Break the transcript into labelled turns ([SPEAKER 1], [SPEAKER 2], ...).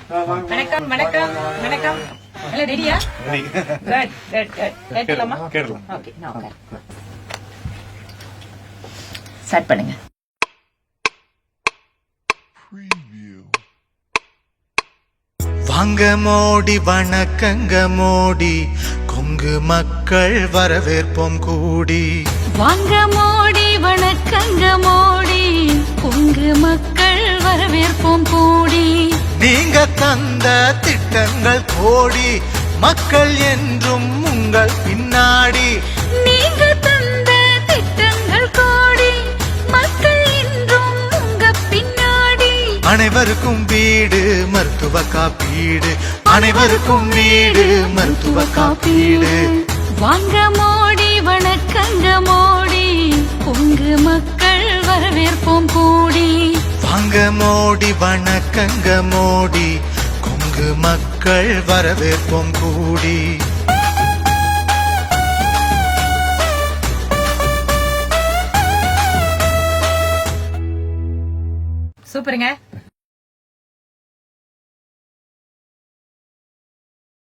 [SPEAKER 1] வணக்கம் வணக்கம் வணக்கம். எல்லாம் ரெடியா? Good good good. கேட்கலாமா?
[SPEAKER 2] கேட்கலாம்.
[SPEAKER 1] ஓகே, நான் உட்கார். ஸ்டார்ட் பண்ணுங்க.
[SPEAKER 3] வாங்க மோடி வணக்கங்க மோடி, கொங்கு மக்கள் வரவேற்போம் கூடி.
[SPEAKER 4] வாங்க மோடி வணக்கங்க மோடி, கொங்கு மக்கள் வரவேற்போம் கூடி.
[SPEAKER 3] நீங்க தந்த திட்டங்கள் கோடி, மக்கள் என்றும் உங்கள் பின்னாடி.
[SPEAKER 4] நீங்க தந்த திட்டங்கள் கோடி, மக்கள் என்றும் உங்க பின்னாடி.
[SPEAKER 3] அனைவருக்கும் வீடு மருத்துவ காப்பீடு, அனைவருக்கும் வீடு மருத்துவ காப்பீடு.
[SPEAKER 4] வாங்க மோடி வணக்கங்க மோடி, கொங்கு மக்கள் வரவேற்போம் கூடி.
[SPEAKER 3] வாங்க மோடி வணக்கங்க மோடி, கொங்கு மக்கள் வரவேற்போம் கூடி.
[SPEAKER 1] சூப்பருங்க.